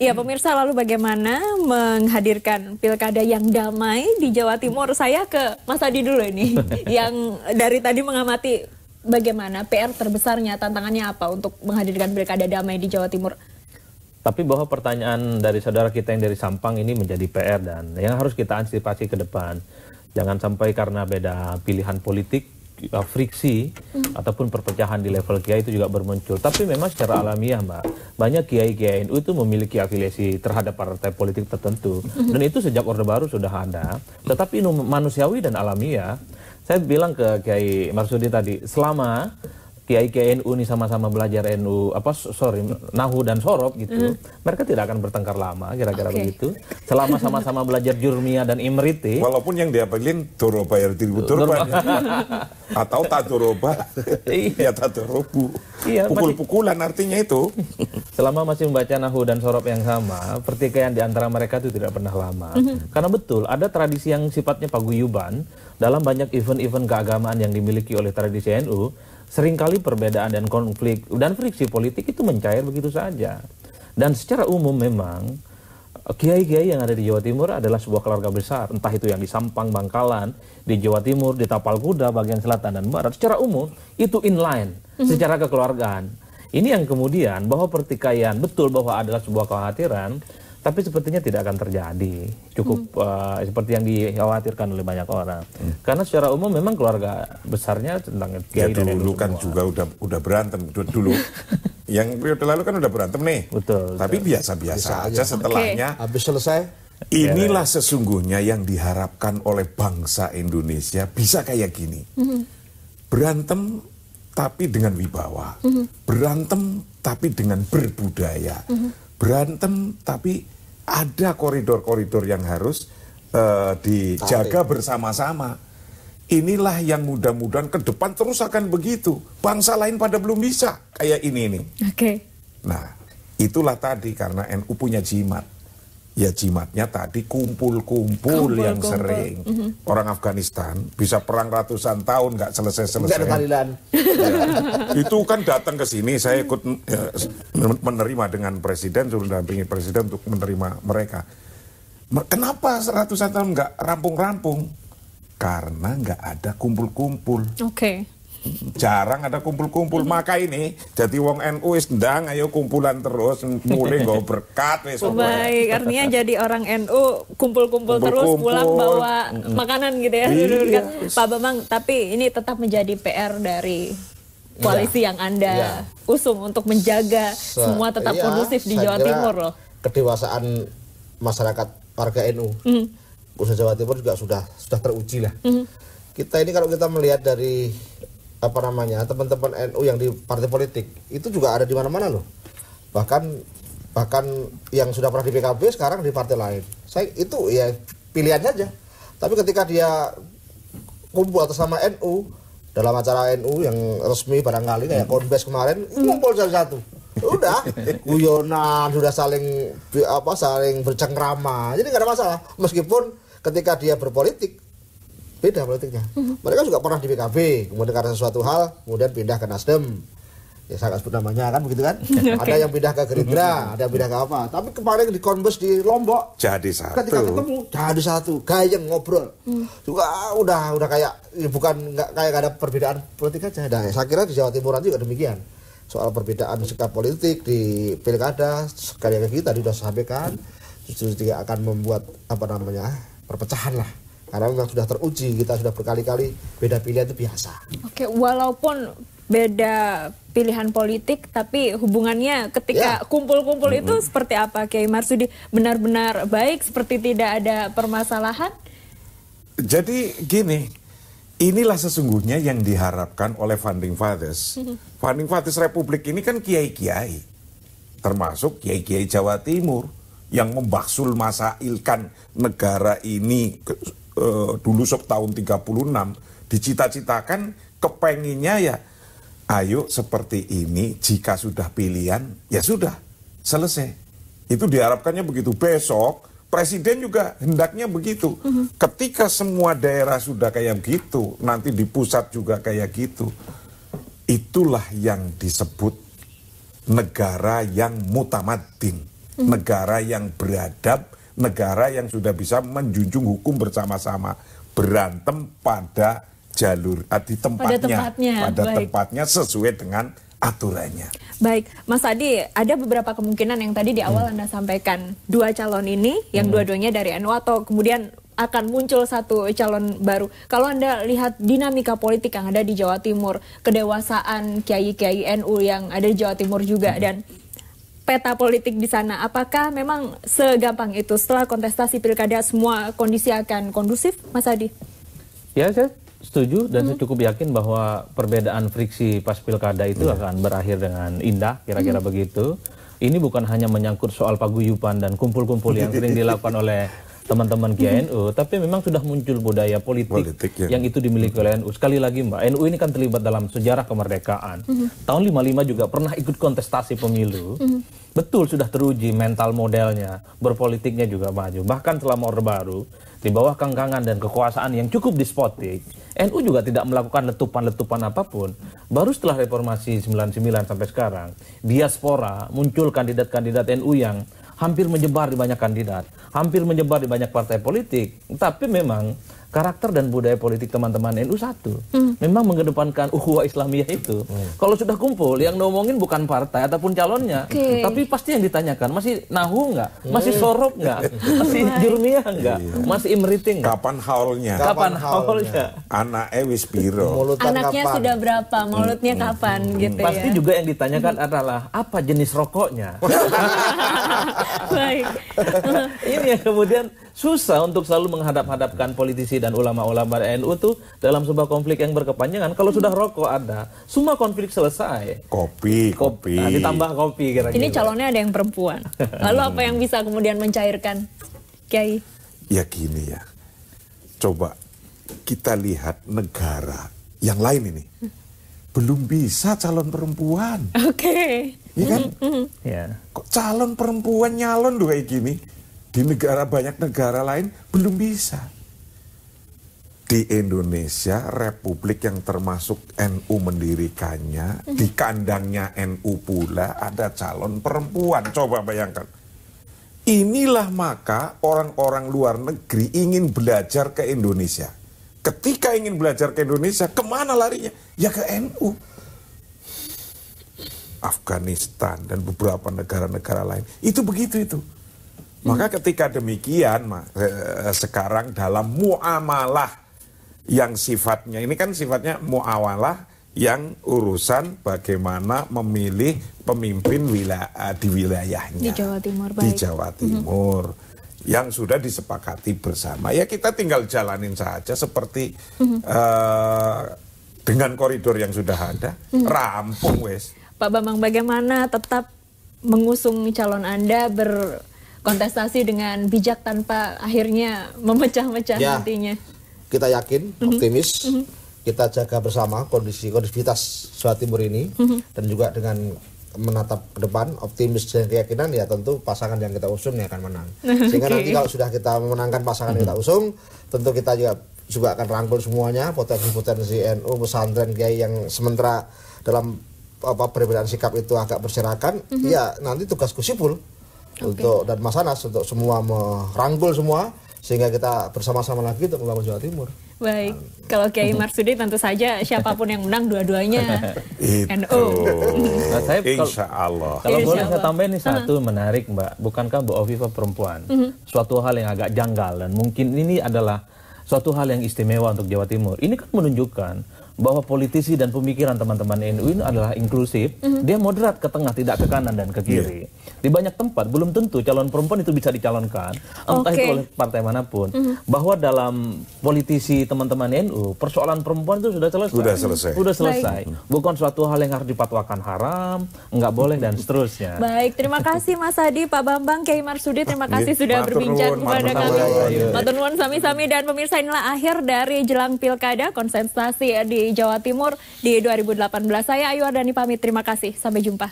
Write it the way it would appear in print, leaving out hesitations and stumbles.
Iya pemirsa, lalu bagaimana menghadirkan pilkada yang damai di Jawa Timur? Saya ke Mas Adi dulu ini, yang dari tadi mengamati bagaimana PR terbesarnya, tantangannya apa untuk menghadirkan pilkada damai di Jawa Timur? Tapi bahwa pertanyaan dari saudara kita yang dari Sampang ini menjadi PR dan yang harus kita antisipasi ke depan. Jangan sampai karena beda pilihan politik, friksi ataupun perpecahan di level kiai itu juga bermuncul. Tapi memang secara alamiah Mbak, banyak kiai-kiai NU itu memiliki afiliasi terhadap partai politik tertentu. Dan itu sejak Orde Baru sudah ada. Tetapi ini manusiawi dan alamiah. Saya bilang ke Kiai Marsudi tadi, selama kiai-kiai NU ini sama-sama belajar Nahu dan Sorob gitu, mereka tidak akan bertengkar lama, kira-kira begitu. Selama sama-sama belajar Jurmiyah dan Imriti. Walaupun yang diapelin Doroba ya Turban atau Tadoroba, ya Tadorobu. Iya, pukul-pukulan artinya itu. Selama masih membaca Nahu dan Sorob yang sama, pertikaian di antara mereka itu tidak pernah lama. Karena betul, ada tradisi yang sifatnya paguyuban dalam banyak event-event keagamaan yang dimiliki oleh tradisi NU. Seringkali perbedaan dan konflik dan friksi politik itu mencair begitu saja. Dan secara umum memang kiai-kiai yang ada di Jawa Timur adalah sebuah keluarga besar. Entah itu yang di Sampang, Bangkalan, di Jawa Timur, di Tapal Kuda, bagian selatan dan barat. Secara umum itu inline secara kekeluargaan. Ini yang kemudian bahwa pertikaian betul bahwa adalah sebuah kekhawatiran, tapi sepertinya tidak akan terjadi. Cukup seperti yang dikhawatirkan oleh banyak orang. Karena secara umum memang keluarga besarnya tentang kiai dan dulu kan juga udah berantem dulu. Yang periode lalu kan udah berantem nih. Betul. Tapi biasa-biasa aja setelahnya. Habis selesai. Inilah sesungguhnya yang diharapkan oleh bangsa Indonesia bisa kayak gini. Berantem tapi dengan wibawa. Berantem tapi dengan berbudaya. Berantem tapi ada koridor-koridor yang harus dijaga bersama-sama. Inilah yang mudah-mudahan ke depan terus akan begitu. Bangsa lain pada belum bisa kayak ini. Nah, itulah tadi karena NU punya jimat. Ya jimatnya tadi kumpul-kumpul yang sering. Orang Afghanistan bisa perang ratusan tahun nggak selesai-selesai. Ya, itu kan datang ke sini, saya ikut menerima dengan presiden, suruh dampingi presiden untuk menerima mereka. Kenapa ratusan tahun nggak rampung-rampung? Karena nggak ada kumpul-kumpul. Jarang ada kumpul-kumpul, maka ini jadi wong NU wis ndang ayo kumpulan terus mulai nggo berkat wis. Baik, artinya jadi orang NU kumpul-kumpul terus, pulang bawa makanan gitu ya. Pak Bambang, tapi ini tetap menjadi PR dari koalisi yang Anda usung untuk menjaga semua tetap kondusif di Jawa Timur loh. Kedewasaan masyarakat warga NU khusus Jawa Timur juga sudah teruji lah. Kita ini kalau kita melihat dari teman-teman NU yang di partai politik itu juga ada di mana-mana loh. Bahkan yang sudah pernah di PKB sekarang di partai lain. Saya itu ya pilihan saja. Tapi ketika dia kumpul atas nama NU dalam acara NU yang resmi barangkali kayak Konbes kemarin, kumpul satu. Udah guyonan, sudah saling bercengkrama. Jadi nggak ada masalah. Meskipun ketika dia berpolitik beda politiknya. Mereka juga pernah di PKB, kemudian karena sesuatu hal, kemudian pindah ke Nasdem. Ya saya nggak sebut namanya kan begitu kan. Ada yang pindah ke Gerindra, ada yang pindah ke apa. Tapi kemarin di Konbes di Lombok jadi satu. Ketika ketemu jadi satu, gayeng ngobrol. Juga udah kayak bukan nggak ada perbedaan politik aja. Nah, saya kira di Jawa Timur juga demikian. Soal perbedaan sikap politik di pilkada sekali lagi tadi sudah sampaikan, justru tidak akan membuat perpecahan lah. Karena memang sudah teruji, kita sudah berkali-kali beda pilihan itu biasa. Walaupun beda pilihan politik, tapi hubungannya ketika kumpul-kumpul itu seperti apa, Kiai Marsudi? Benar-benar baik, seperti tidak ada permasalahan? Jadi gini, inilah sesungguhnya yang diharapkan oleh Founding Fathers. Founding Fathers Republik ini kan kiai-kiai, termasuk kiai-kiai Jawa Timur yang membaksul masailkan negara ini dulu tahun 36 dicita-citakan kepenginnya ya ayo seperti ini, jika sudah pilihan ya sudah selesai. Itu diharapkannya begitu. Besok presiden juga hendaknya begitu. Ketika semua daerah sudah kayak gitu, nanti di pusat juga kayak gitu, itulah yang disebut negara yang mutamaddin. negara yang beradab, negara yang sudah bisa menjunjung hukum bersama-sama, berantem pada jalur di tempatnya, pada tempatnya sesuai dengan aturannya. Baik, Mas Adi, ada beberapa kemungkinan yang tadi di awal Anda sampaikan, dua calon ini yang dua-duanya dari NU atau kemudian akan muncul satu calon baru. Kalau Anda lihat dinamika politik yang ada di Jawa Timur, kedewasaan kiai-kiai NU yang ada di Jawa Timur juga, dan peta politik di sana, apakah memang segampang itu setelah kontestasi pilkada semua kondisi akan kondusif, Mas Adi? Ya, saya setuju dan saya cukup yakin bahwa perbedaan friksi pas pilkada itu akan berakhir dengan indah, kira-kira begitu. Ini bukan hanya menyangkut soal paguyuban dan kumpul-kumpul yang sering dilakukan oleh teman-teman KNU, tapi memang sudah muncul budaya politik yang itu dimiliki oleh NU. Sekali lagi Mbak, NU ini kan terlibat dalam sejarah kemerdekaan. Tahun 55 juga pernah ikut kontestasi pemilu. Betul sudah teruji mental modelnya, berpolitiknya juga maju. Bahkan selama Orde Baru, di bawah kengkangan dan kekuasaan yang cukup despotik, NU juga tidak melakukan letupan-letupan apapun. Baru setelah reformasi 99 sampai sekarang, diaspora muncul kandidat-kandidat NU yang hampir menyebar di banyak kandidat, hampir menyebar di banyak partai politik. Tapi memang karakter dan budaya politik teman-teman NU satu. Memang mengedepankan ukhuwah Islamiyah itu. Kalau sudah kumpul, yang ngomongin bukan partai ataupun calonnya, tapi pasti yang ditanyakan, masih nahu nggak? Masih sorok nggak? Masih jurmiyah nggak? Masih imriting nggak? Kapan haulnya? Kapan haulnya? Anaknya wis piro? Anaknya kapan? Sudah berapa? Mauludnya kapan? Gitu pasti ya. juga yang ditanyakan adalah apa jenis rokoknya? Baik. Ini yang kemudian susah untuk selalu menghadap-hadapkan politisi dan ulama-ulama NU tuh dalam sebuah konflik yang berkepanjangan. Kalau sudah rokok ada, semua konflik selesai. Kopi. Nah, ditambah kopi kira-kira. Ini calonnya ada yang perempuan. Lalu apa yang bisa kemudian mencairkan, Kiai? Ya gini ya, coba kita lihat negara yang lain ini. Belum bisa calon perempuan. Oke. Iya kan? Ya. Kok calon perempuan nyalon tuh kayak gini? Di banyak negara lain belum bisa. Di Indonesia, republik yang termasuk NU mendirikannya, di kandangnya NU pula ada calon perempuan. Coba bayangkan. Inilah maka orang-orang luar negeri ingin belajar ke Indonesia. Ketika ingin belajar ke Indonesia, kemana larinya? Ya ke NU. Afghanistan dan beberapa negara-negara lain. Itu begitu itu. Maka ketika demikian, sekarang dalam muamalah yang sifatnya, ini kan sifatnya muamalah yang urusan bagaimana memilih pemimpin di wilayahnya. Di Jawa Timur, baik. Di Jawa Timur. Yang sudah disepakati bersama. Ya kita tinggal jalanin saja seperti dengan koridor yang sudah ada. Rampung wes. Pak Bambang, bagaimana tetap mengusung calon Anda berkontestasi dengan bijak tanpa akhirnya memecah-mecah nantinya? Kita yakin, optimis, kita jaga bersama kondisivitas Jawa Timur ini, dan juga dengan menatap ke depan, optimis dan keyakinan, ya tentu pasangan yang kita usung yang akan menang. Sehingga nanti kalau sudah kita memenangkan pasangan yang kita usung, tentu kita juga akan rangkul semuanya, potensi-potensi NU, pesantren, kiai yang sementara dalam perbedaan sikap itu agak berserakan, ya nanti tugas Gus Ipul untuk dan Mas Anas untuk semua merangkul semua sehingga kita bersama-sama lagi untuk membangun Jawa Timur. Baik, kalau Kiai Marsudi tentu saja siapapun yang menang dua-duanya NU. Nah, Insya Allah. Kalau boleh saya tambahin nih satu menarik Mbak, bukankah Bu Oviva perempuan? Suatu hal yang agak janggal dan mungkin ini adalah suatu hal yang istimewa untuk Jawa Timur. Ini kan menunjukkan bahwa politisi dan pemikiran teman-teman NU ini adalah inklusif. Dia moderat ke tengah, tidak ke kanan dan ke kiri. Di banyak tempat belum tentu calon perempuan itu bisa dicalonkan, entah itu oleh partai manapun. Bahwa dalam politisi teman-teman NU, persoalan perempuan itu sudah selesai. Sudah selesai. Bukan suatu hal yang harus dipatwakan haram, nggak boleh dan seterusnya. Baik, terima kasih Mas Adi, Pak Bambang, Kiai Marsudi, terima kasih sudah berbincang kepada kami. Matur nuwun sami-sami, dan pemirsa, inilah akhir dari jelang pilkada kontestasi di Jawa Timur di 2018. Saya Ayu Ardani pamit, terima kasih, sampai jumpa.